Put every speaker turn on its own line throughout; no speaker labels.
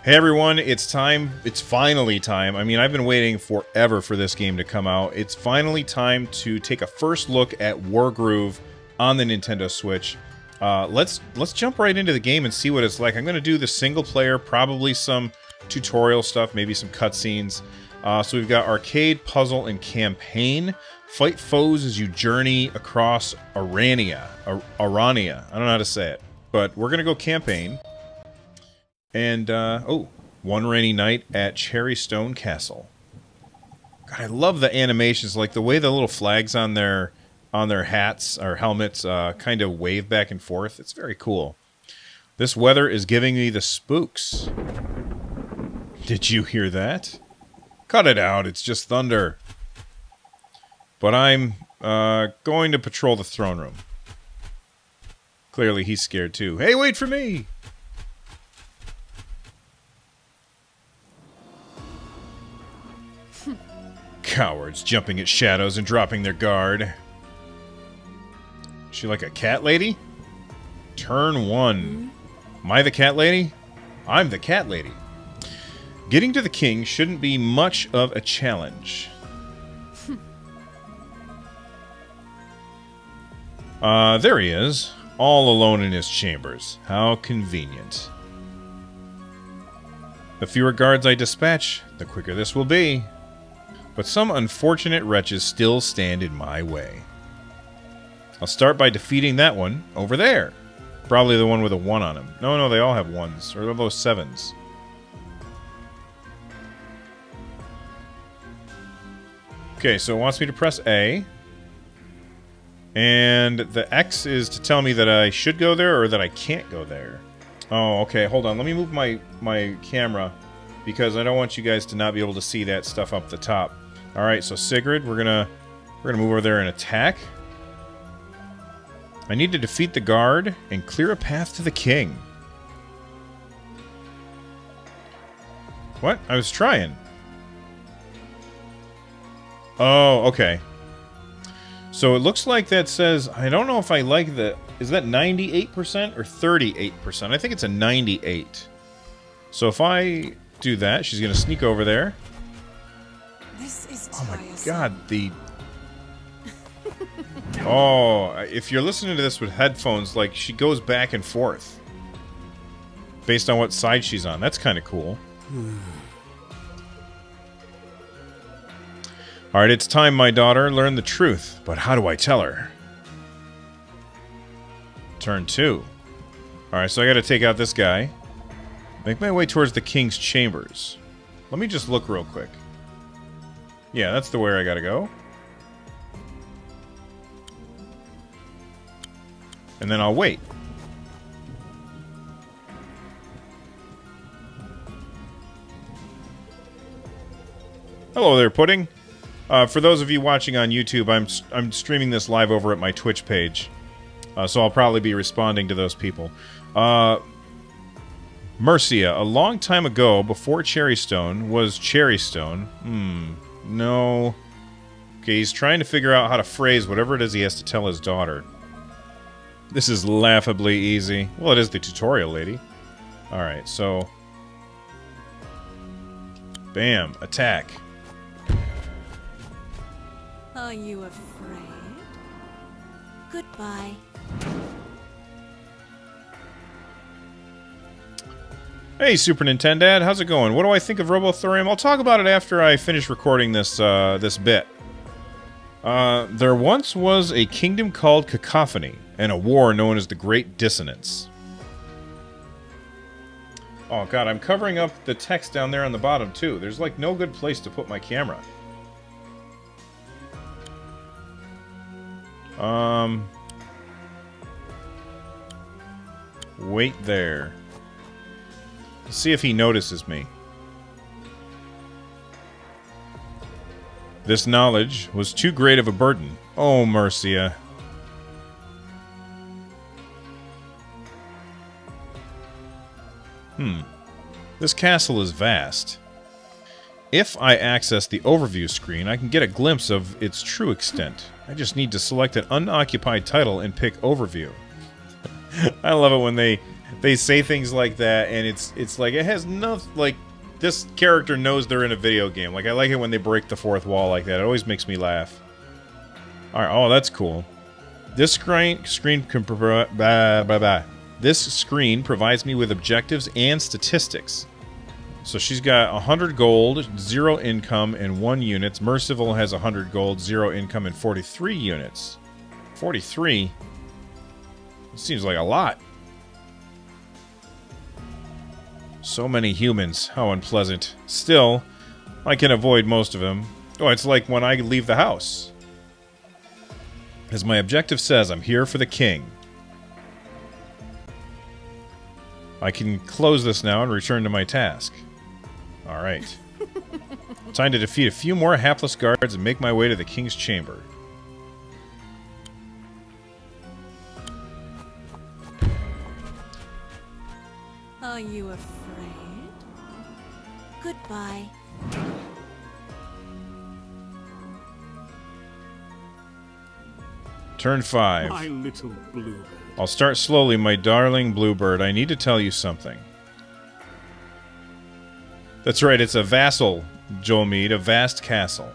Hey everyone, it's time. It's finally time. I mean, I've been waiting forever for this game to come out. It's finally time to take a first look at Wargroove on the Nintendo Switch. Let's jump right into the game and see what it's like. I'm going to do the single player, probably some tutorial stuff, maybe some cutscenes. So we've got arcade, puzzle, and campaign. Fight foes as you journey across Arania. Arania. I don't know how to say it. But we're going to go campaign. And, oh, one rainy night at Cherrystone Castle. God, I love the animations, like the way the little flags on their hats or helmets kind of wave back and forth. It's very cool. This weather is giving me the spooks. Did you hear that? Cut it out, it's just thunder. But I'm going to patrol the throne room. Clearly he's scared too. Hey, wait for me! Cowards jumping at shadows and dropping their guard. Is she like a cat lady? Turn 1. Am I the cat lady? I'm the cat lady. Getting to the king shouldn't be much of a challenge. There he is. All alone in his chambers. How convenient. The fewer guards I dispatch, the quicker this will be. But some unfortunate wretches still stand in my way. I'll start by defeating that one over there. Probably the one with a 1 on him. No, they all have 1s. Or are those 7s? Okay, so it wants me to press A. And the X is to tell me that I should go there or that I can't go there. Oh, okay, hold on. Let me move my camera because I don't want you guys to not be able to see that stuff up the top. All right, so Sigrid, we're gonna move over there and attack. I need to defeat the guard and clear a path to the king. What? I was trying. Oh, okay. So it looks like that says, I don't know if I like the, is that 98% or 38%? I think it's a 98. So if I do that, she's gonna sneak over there.
This is
oh my god, the... Oh, if you're listening to this with headphones, like, she goes back and forth. Based on what side she's on. That's kind of cool. Alright, it's time, my daughter. Learn the truth. But how do I tell her? Turn 2. Alright, so I gotta take out this guy. Make my way towards the king's chambers. Let me just look real quick. Yeah, that's the way I gotta go. And then I'll wait. Hello there, Pudding. For those of you watching on YouTube, I'm streaming this live over at my Twitch page. So I'll probably be responding to those people. Mercia, a long time ago, before Cherrystone, was Cherrystone. No. Okay, he's trying to figure out how to phrase whatever it is he has to tell his daughter. This is laughably easy. Well, it is the tutorial, lady. Alright, so... Bam. Attack.
Are you afraid? Goodbye.
Hey, Super Nintendo, how's it going? What do I think of Robothorium? I'll talk about it after I finish recording this this bit. There once was a kingdom called Cacophony, and a war known as the Great Dissonance. Oh god, I'm covering up the text down there on the bottom too. There's like no good place to put my camera. Wait there. Let's see if he notices me. This knowledge was too great of a burden. Oh, Mercia. This castle is vast. If I access the overview screen, I can get a glimpse of its true extent. I just need to select an unoccupied title and pick overview. I love it when they they say things like that, and it's like, it has nothing, like, this character knows they're in a video game. Like, I like it when they break the fourth wall like that. It always makes me laugh. Alright, oh, that's cool. This screen can provide... This screen provides me with objectives and statistics. So she's got 100 gold, 0 income, and 1 units. Merciful has 100 gold, 0 income, and 43 units. 43? Seems like a lot. So many humans. How unpleasant. Still, I can avoid most of them. Oh, it's like when I leave the house. As my objective says, I'm here for the king. I can close this now and return to my task. Alright. Time to defeat a few more hapless guards and make my way to the king's chamber.
Are you afraid? Goodbye.
Turn 5.
My little bluebird.
I'll start slowly, my darling bluebird. I need to tell you something. That's right, it's a vassal, Joel Mead, a vast castle.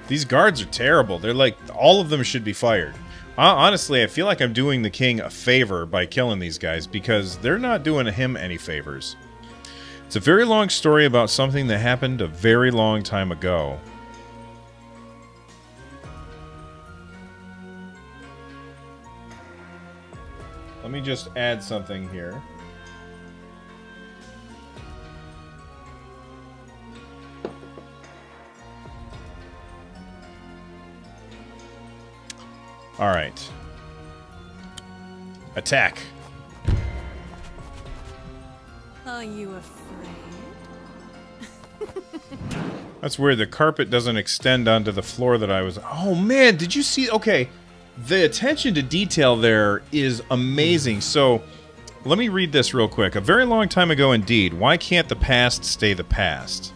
These guards are terrible. They're like, all of them should be fired. Honestly, I feel like I'm doing the king a favor by killing these guys, because they're not doing him any favors. It's a very long story about something that happened a very long time ago. Let me just add something here. Alright. Attack.
Are you afraid?
That's weird. The carpet doesn't extend onto the floor that I was... Oh, man, did you see... Okay, the attention to detail there is amazing. So, let me read this real quick. A very long time ago indeed. Why can't the past stay the past?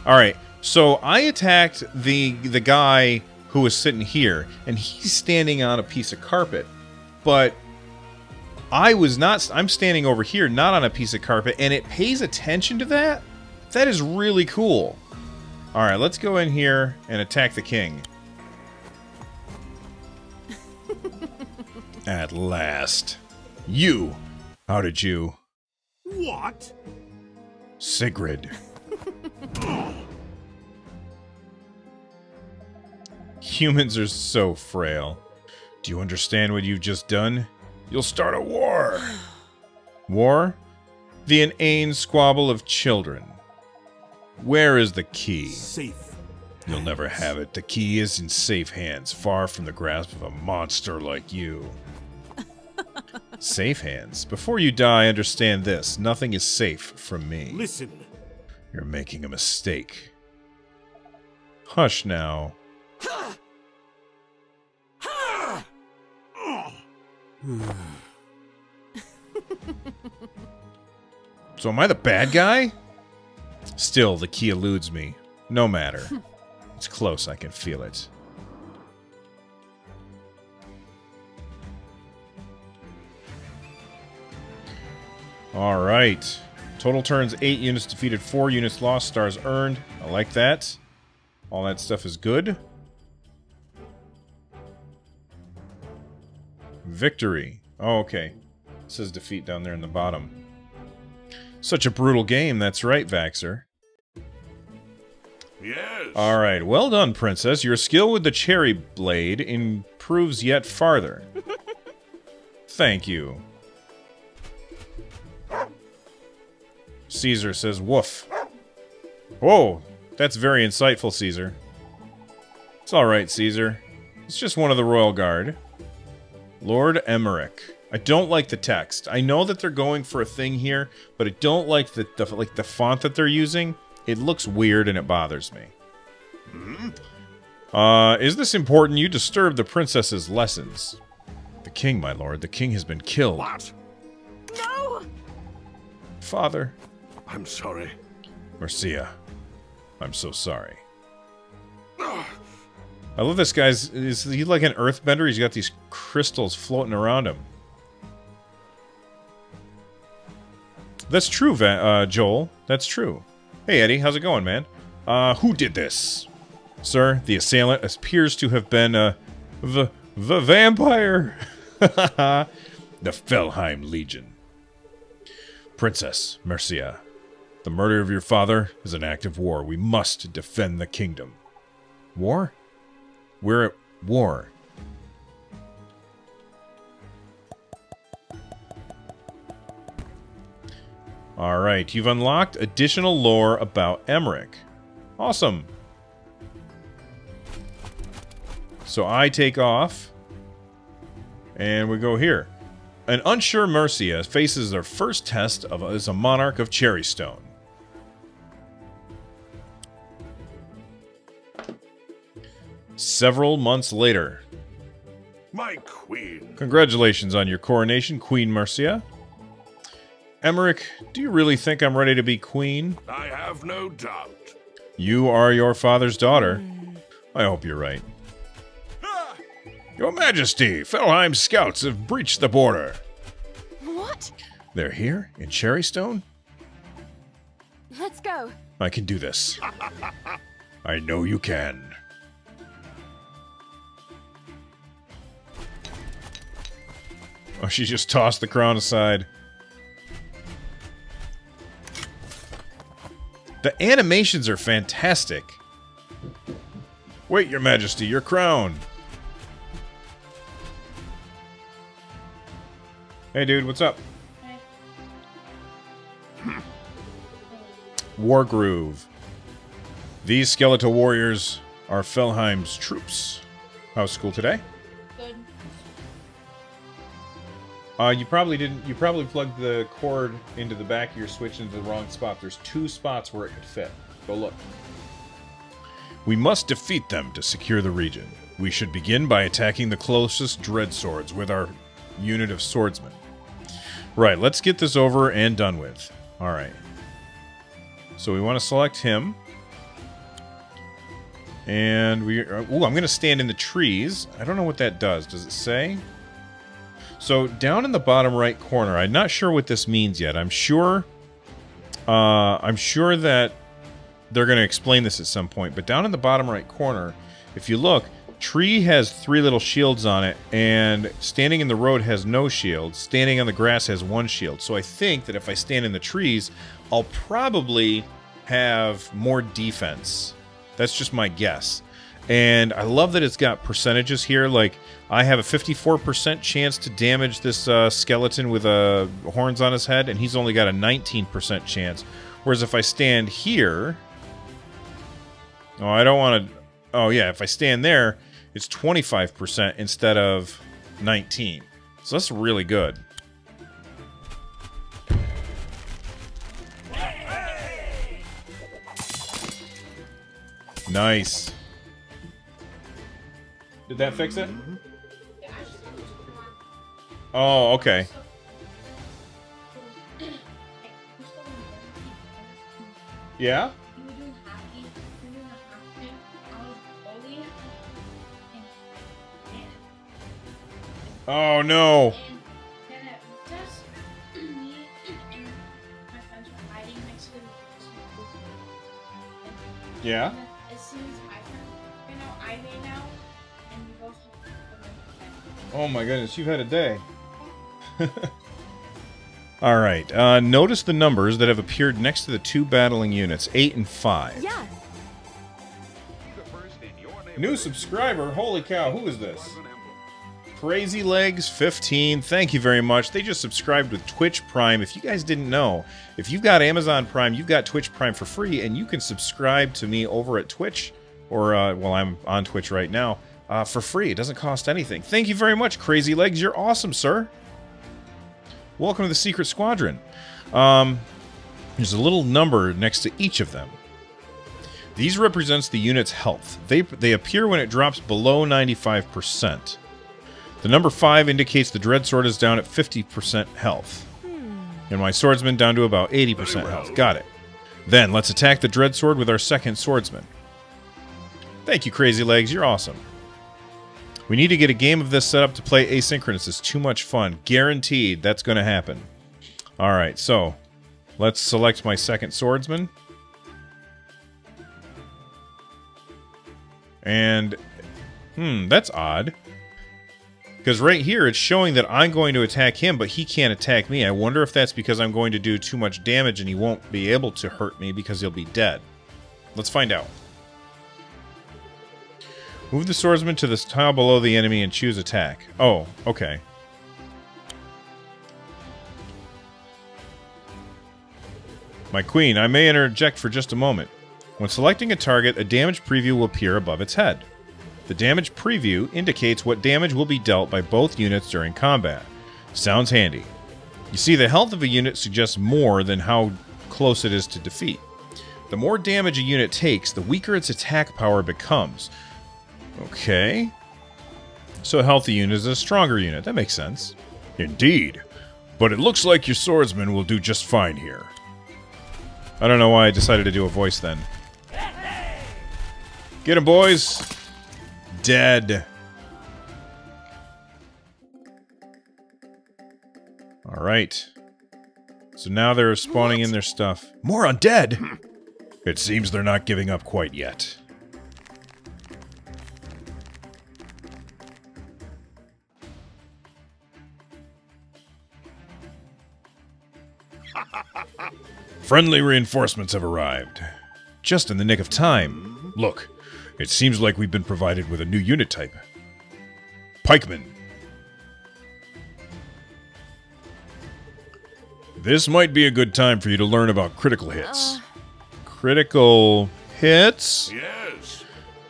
Alright. So I attacked the guy who was sitting here, and he's standing on a piece of carpet. But I was not... I'm standing over here, not on a piece of carpet, and it pays attention to that? That is really cool. Alright, let's go in here and attack the king. At last. You! How did you...
What?
Sigrid. Humans are so frail. Do you understand what you've just done? You'll start a war. War? The inane squabble of children. Where is the key?
Safe.
You'll never have it. The key is in safe hands, far from the grasp of a monster like you. Safe hands? Before you die, understand this. Nothing is safe from me.
Listen.
You're making a mistake. Hush now. So am I the bad guy? Still, the key eludes me. No matter. It's close, I can feel it. Alright. Total turns 8 units defeated, 4 units lost, stars earned. I like that. All that stuff is good. Victory. Oh, okay. It says defeat down there in the bottom. Such a brutal game, that's right, Vaxxer.
Yes.
Alright, well done, Princess. Your skill with the cherry blade improves yet farther. Thank you. Caesar says woof. Whoa, that's very insightful, Caesar. It's alright, Caesar. It's just one of the Royal Guard. Lord Emmerich. I don't like the text. I know that they're going for a thing here, but I don't like the font that they're using. It looks weird and it bothers me. Is this important? You disturbed the princess's lessons. The king, my lord. The king has been killed.
What?
No!
Father.
I'm sorry.
Marcia. I'm so sorry. I love this guy's... Is he like an earthbender? He's got these crystals floating around him. That's true, Joel. That's true. Hey, Eddie. How's it going, man? Who did this? Sir, the assailant appears to have been, the vampire. The Felheim Legion. Princess Mercia, the murder of your father is an act of war. We must defend the kingdom. War? We're at war. Alright, you've unlocked additional lore about Emmerich. Awesome. So I take off, and we go here. An unsure Mercia faces their first test as a monarch of Cherrystone. Several months later.
My queen.
Congratulations on your coronation, Queen Mercia. Emmerich, do you really think I'm ready to be queen?
I have no doubt.
You are your father's daughter. I hope you're right. Your Majesty, Felheim's scouts have breached the border.
What?
They're here in Cherrystone?
Let's go.
I can do this. I know you can. Oh, she just tossed the crown aside. The animations are fantastic. Wait, Your Majesty, your crown. Hey, dude, what's up?
Hey.
Wargroove. These skeletal warriors are Felheim's troops. How's school today?
Good.
You probably plugged the cord into the back of your Switch into the wrong spot. There's 2 spots where it could fit. Go look. We must defeat them to secure the region. We should begin by attacking the closest dread swords with our unit of swordsmen. Right, let's get this over and done with. Alright. So we want to select him. And we... Ooh, I'm going to stand in the trees. I don't know what that does. Does it say? So, down in the bottom right corner, I'm not sure what this means yet. I'm sure that they're going to explain this at some point. But down in the bottom right corner, if you look, tree has 3 little shields on it, and standing in the road has no shield. Standing on the grass has 1 shield. So I think that if I stand in the trees, I'll probably have more defense. That's just my guess. And I love that it's got percentages here. Like, I have a 54% chance to damage this skeleton with horns on his head, and he's only got a 19% chance. Whereas if I stand here... Oh, I don't want to... Oh, yeah, if I stand there, it's 25% instead of 19. So that's really good. Nice. Did that fix it? Oh, okay. Yeah? Oh no. Yeah?
As soon as I turn, I may now, and we both have.
Oh my goodness, you've had a day. Alright, notice the numbers that have appeared next to the 2 battling units, 8 and 5.
Yeah.
New subscriber? Holy cow, who is this? Crazy Legs 15, thank you very much. They just subscribed with Twitch Prime. If you guys didn't know, if you've got Amazon Prime, you've got Twitch Prime for free, and you can subscribe to me over at Twitch, or, well, I'm on Twitch right now, for free. It doesn't cost anything. Thank you very much, Crazy Legs. You're awesome, sir. Welcome to the Secret Squadron. There's a little number next to each of them. These represents the unit's health. They appear when it drops below 95%. The number 5 indicates the Dreadsword is down at 50% health. And my swordsman down to about 80% health. Got it. Then, let's attack the Dreadsword with our second swordsman. Thank you, Crazy Legs. You're awesome. We need to get a game of this set up to play asynchronous. It's too much fun. Guaranteed that's going to happen. Alright, so let's select my second swordsman. And, that's odd. Because right here, it's showing that I'm going to attack him, but he can't attack me. I wonder if that's because I'm going to do too much damage and he won't be able to hurt me because he'll be dead. Let's find out. Move the swordsman to the tile below the enemy and choose attack. Oh, okay. My queen, I may interject for just a moment. When selecting a target, a damage preview will appear above its head. The damage preview indicates what damage will be dealt by both units during combat. Sounds handy. You see, the health of a unit suggests more than how close it is to defeat. The more damage a unit takes, the weaker its attack power becomes. Okay. So a healthy unit is a stronger unit. That makes sense.
Indeed. But it looks like your swordsman will do just fine here.
I don't know why I decided to do a voice then. Get him, boys! Dead. Alright. So now they're spawning in their stuff. More undead!
It seems they're not giving up quite yet. Friendly reinforcements have arrived.
Just in the nick of time.
Look, it seems like we've been provided with a new unit type. Pikemen. This might be a good time for you to learn about critical hits.
Critical hits?
Yes.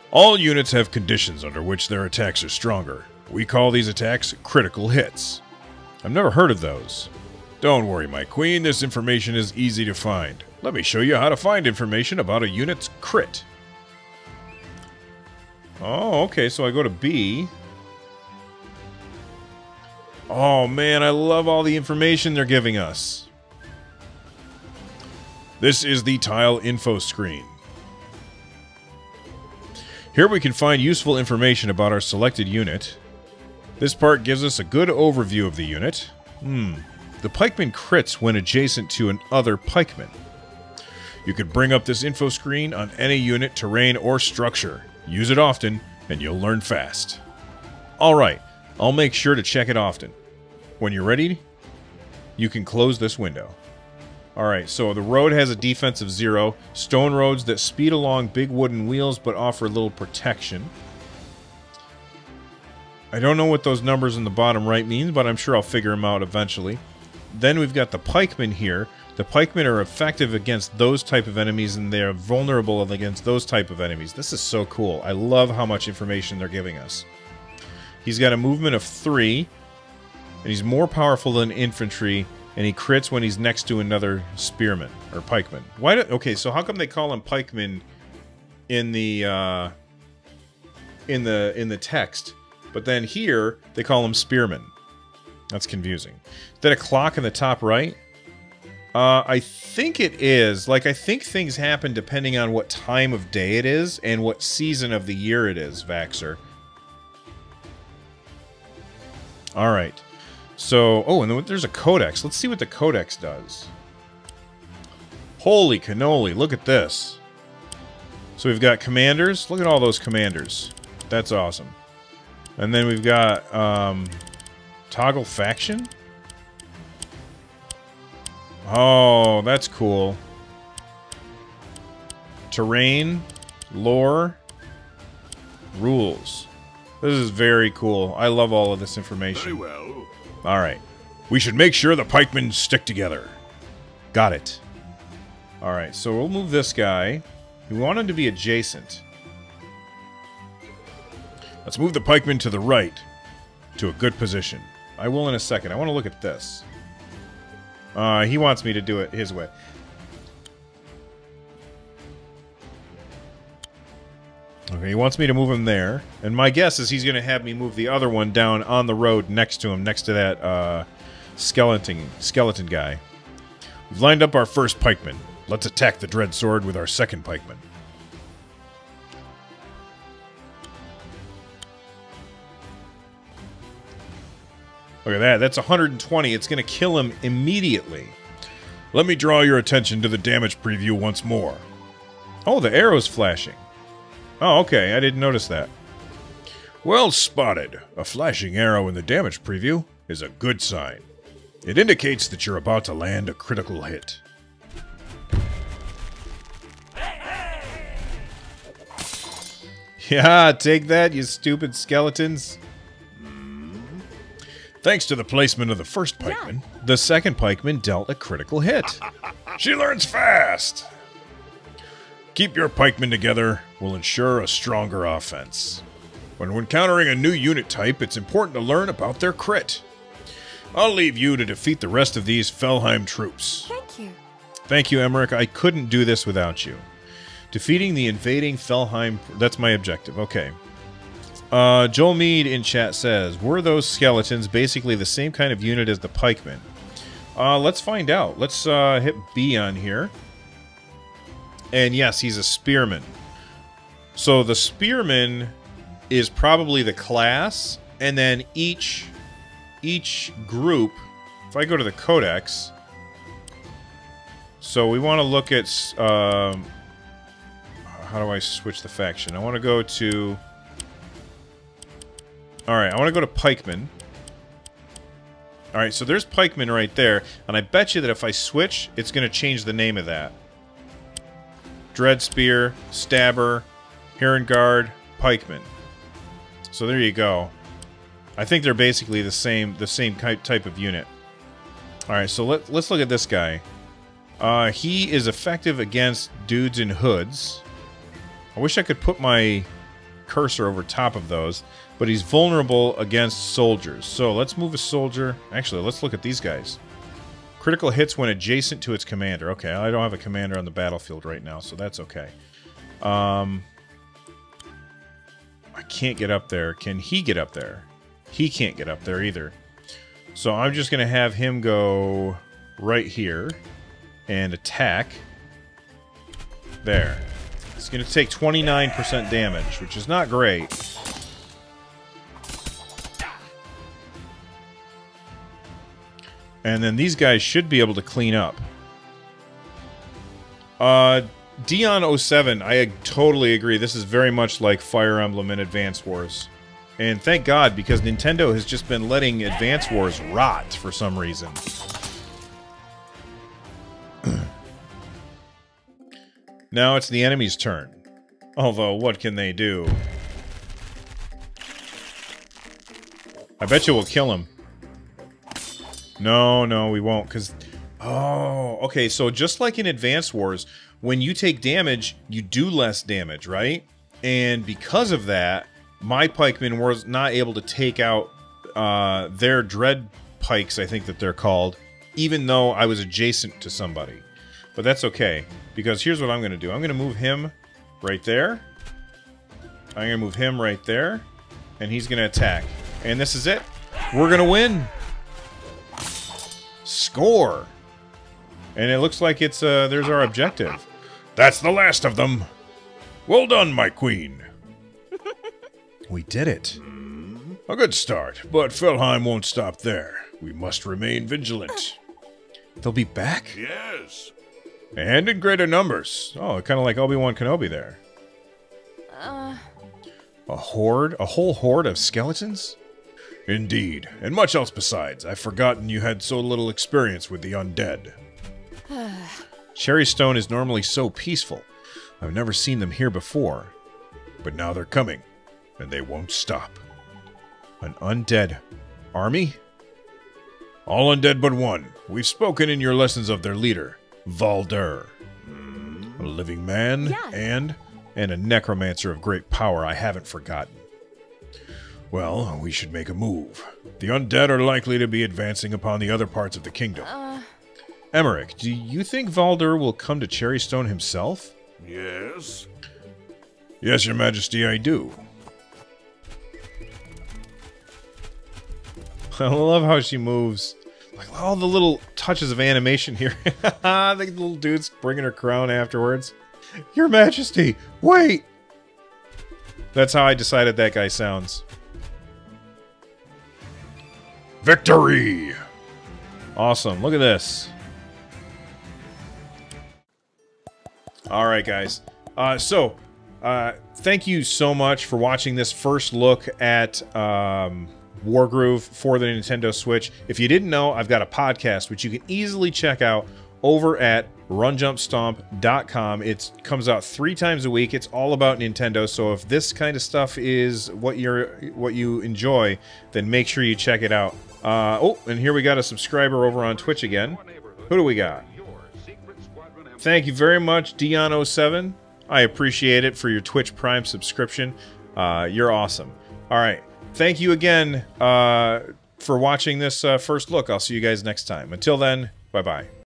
All units have conditions under which their attacks are stronger. We call these attacks critical hits.
I've never heard of those.
Don't worry, my queen, this information is easy to find. Let me show you how to find information about a unit's crit.
Oh, okay, so I go to B. Oh man, I love all the information they're giving us.
This is the tile info screen. Here we can find useful information about our selected unit. This part gives us a good overview of the unit.
The pikeman crits when adjacent to another pikeman.
You can bring up this info screen on any unit, terrain, or structure. Use it often, and you'll learn fast.
Alright, I'll make sure to check it often. When you're ready, you can close this window. Alright, so the road has a defense of 0. Stone roads that speed along big wooden wheels but offer little protection. I don't know what those numbers in the bottom right mean, but I'm sure I'll figure them out eventually. Then we've got the pikemen here. The pikemen are effective against those type of enemies, and they're vulnerable against those type of enemies. This is so cool. I love how much information they're giving us. He's got a movement of 3, and he's more powerful than infantry, and he crits when he's next to another spearman, or pikeman. Okay, so how come they call him pikeman in the text, but then here they call him spearman? That's confusing. Is that a clock in the top right? I think it is. Like, I think things happen depending on what time of day it is and what season of the year it is, Vaxxer. Alright. So, oh, and then there's a codex. Let's see what the codex does. Holy cannoli, look at this. So we've got commanders. Look at all those commanders. That's awesome. And then we've got, toggle faction? Oh, that's cool. Terrain, lore, rules. This is very cool. I love all of this information.
Very well.
Alright.
We should make sure the pikemen stick together.
Got it. Alright, so we'll move this guy. We want him to be adjacent.
Let's move the pikemen to the right, to a good position.
I will in a second. I want to look at this. He wants me to do it his way. Okay, he wants me to move him there. And my guess is he's going to have me move the other one down on the road next to him, next to that skeleton guy.
We've lined up our first pikeman. Let's attack the dread sword with our second pikeman.
Look at that. That's 120. It's going to kill him immediately.
Let me draw your attention to the damage preview once more.
Oh, the arrow's flashing. Oh, okay. I didn't notice that.
Well spotted. A flashing arrow in the damage preview is a good sign. It indicates that you're about to land a critical hit.
Yeah, take that, you stupid skeletons.
Thanks to the placement of the first pikeman,
The second pikeman dealt a critical hit.
she learns fast. Keep your pikemen together will ensure a stronger offense. When encountering a new unit type, it's important to learn about their crit. I'll leave you to defeat the rest of these Felheim troops.
Thank you.
Thank you, Emmerich. I couldn't do this without you. Defeating the invading Felheim... That's my objective. Okay. Joel Mead in chat says, were those skeletons basically the same kind of unit as the pikemen? Let's find out. Let's hit B on here. And yes, he's a spearman. So the spearman is probably the class, and then each group... If I go to the codex... So we want to look at... how do I switch the faction? I want to go to... Alright, I want to go to pikemen. Alright, so there's pikemen right there, and I bet you that if I switch, it's going to change the name of that. Dread Spear, Stabber, Heron Guard, Pikeman. So there you go. I think they're basically the same type of unit. Alright, so let's look at this guy. He is effective against dudes in hoods. I wish I could put my cursor over top of those, but he's vulnerable against soldiers. So let's move a soldier. Actually, let's look at these guys. Critical hits when adjacent to its commander. Okay, I don't have a commander on the battlefield right now, so that's okay. I can't get up there. Can he get up there? He can't get up there either. So I'm just going to have him go right here and attack. There. It's going to take 29% damage, which is not great. And then these guys should be able to clean up. Dion07, I totally agree. This is very much like Fire Emblem and Advance Wars. And thank God, because Nintendo has just been letting Advance Wars rot for some reason. Now it's the enemy's turn. Although, what can they do? I bet you we'll kill him. No, we won't, because... Oh, okay, so just like in Advance Wars, when you take damage, you do less damage, right? And because of that, my pikemen was not able to take out their dread pikes, I think that they're called, even though I was adjacent to somebody. But that's okay, because here's what I'm going to do. I'm going to move him right there. I'm going to move him right there, and he's going to attack. And this is it. We're going to win. Score. And it looks like it's there's our objective.
That's the last of them. Well done, my queen.
We did it.
A good start, but Felheim won't stop there. We must remain vigilant.
They'll be back?
Yes. And in greater numbers.
Oh, kind of like Obi-Wan Kenobi there. A horde? A whole horde of skeletons?
Indeed, and much else besides. I've forgotten you had so little experience with the undead.
Cherrystone is normally so peaceful. I've never seen them here before.
But now they're coming, and they won't stop.
An undead army?
All undead but one. We've spoken in your lessons of their leader, Valdur. A living man and
a necromancer of great power I haven't forgotten.
Well, we should make a move. The undead are likely to be advancing upon the other parts of the kingdom.
Emmerich, do you think Valdur will come to Cherrystone himself?
Yes. Yes, your majesty, I do.
I love how she moves. Like all the little touches of animation here. The little dude's bringing her crown afterwards. Your majesty, wait! That's how I decided that guy sounds.
Victory!
Awesome. Look at this. All right, guys. Thank you so much for watching this first look at Wargroove for the Nintendo Switch. If you didn't know, I've got a podcast which you can easily check out over at runjumpstomp.com. It comes out 3 times a week. It's all about Nintendo. So if this kind of stuff is what you enjoy, then make sure you check it out. Oh, and here we got a subscriber over on Twitch again. Who do we got? Thank you very much, Dion07. I appreciate it for your Twitch Prime subscription. You're awesome. All right. Thank you again for watching this first look. I'll see you guys next time. Until then, bye-bye.